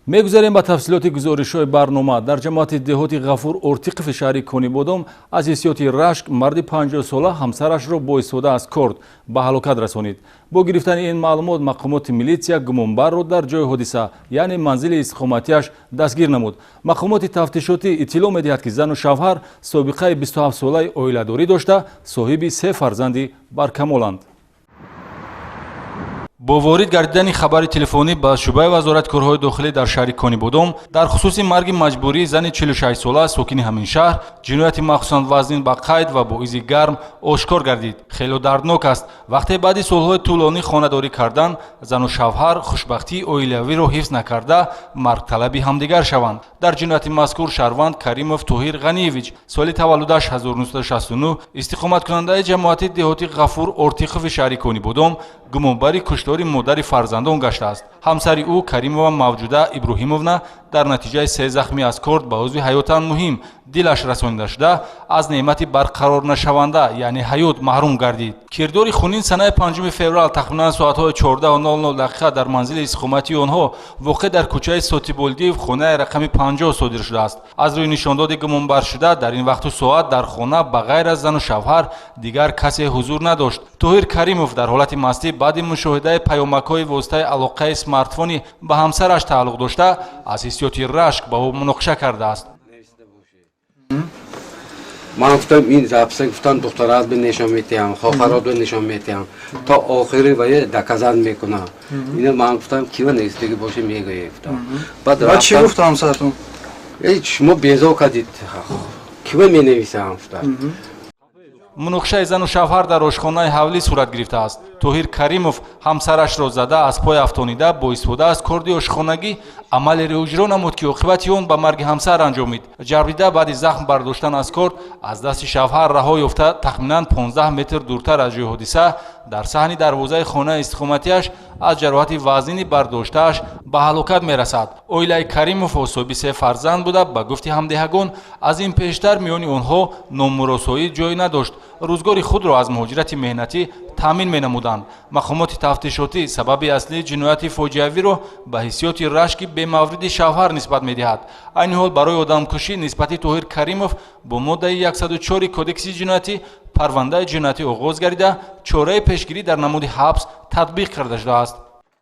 мегузарем ба тафсилоти гузоришҳои барнома. Дар ҷамоати деҳоти Ғафур Ортиқови шаҳри Конибодом аз ҳиссиёти рашк марди 50-сола ҳамсарашро бо истифода аз корд ба ҳалокат расонид. бо гирифтани ин маълумот мақомоти милитсия гумонбарро дар ҷои ҳодиса яъне манзили истиқоматиаш дастгир намуд. мақомоти тафтишотӣ иттилоъ медиҳад ки зану шавҳар собиқаи 27-солаи оиладорӣ дошта соҳиби 3 фарзанди баркамоланд. бо ворид гардидани хабари телефонӣ ба шӯъбаи вазорати корҳои дохилӣ дар шаҳри Конибодом дар хусуси марги маҷбурии зани 46-сола сокини ҳамин шаҳр ҷинояти махсусан вазнин ба қайд ва бо изи гарм ошкор гардид. хело дарднок аст вақте баъди солҳои тӯлонӣ хонадорӣ кардан зану шавҳар хушбахтии оилавиро ҳифз накарда маргталаби ҳамдигар шаванд. дар ҷинояти мазкур шаҳрванд Каримов Тоҳир Ғаниевич соли таваллудаш 1969 истиқоматкунандаи ҷамоати деҳоти Ғафур Ортиқови шаҳри Конибодом гумонбари куштори модари фарзандон гаштааст. ҳамсари ӯ Каримова Мавҷуда Иброҳимовна дар натиҷаи 3 захмӣ аз корд ба узви ҳаётан муҳим дилаш расонида шуда аз неъмати барқарорнашаванда яъне ҳаёт маҳрум гардид. кирдори хунин санаи 5 феврал тахминан соатҳои 14:00 дар манзили истиқомати онҳо воқеъ дар кӯчаи Сотиболдиев хонаи рақами 50 содир шудааст. аз рӯи нишондоди гумонбаршуда дар ин вақту соат дар хона ба ғайр аз зану шавҳар дигар касе ҳузур надошт. Тоҳир Каримов дар ҳолати мастӣ баъди мушоҳидаи паёмакҳои воситаи алоқаи смартфони ба ҳамсараш тааллуқ дошта аз ҳиссиёти рашк ба ӯ муноқиша кардааст. من گفتم این زبسه گفتن دخترات به نشان میتیم خواهرات به نشان میتیم تا آخری وای دکازن میکنه اینو من گفتم کیو نیست دیگه باشه میگه گفتم بعد چی گفتم همسرتون شما بیزار کردید کیو مینویسم گفتم муноқишаи зану шавҳар дар ошхонаи ҳавлӣ сурат гирифтааст. Тоҳир Каримов ҳамсарашро зада аз пой афтонида бо истифода аз корди ошхонагӣ амалеро уҷро намуд ки оқибати он ба марги ҳамсар анҷомид. ҷарбида баъди захм бардоштан аз корд аз дасти шавҳар раҳо ёфта тахминан 15 метр дуртар аз ҷои ҳодиса дар саҳни дарвозаи хонаи истиқоматиаш аз ҷароҳати вазнини бардоштааш ба ҳалокат мерасад. оилаи Каримов особи 3 фарзанд буда ба гуфти ҳамдиҳагон аз ин пештар миёни онҳо номуросоӣ ҷой надошт. рӯзгори худро аз муҳоҷирати меҳнатӣ таъмин менамуданд. мақомоти тафтишотӣ сабаби аслии ҷинояти фоҷиавиро ба ҳиссиёти рашки бемавриди шавҳар нисбат медиҳад. айни ҳол барои одамкушӣ нисбати Тоҳир Каримов бо моддаи 104 кодекси ҷиноятӣ парвандаи ҷиноятӣ оғоз гардида чораи пешгирӣ дар намуди ҳабс татбиқ карда шудааст.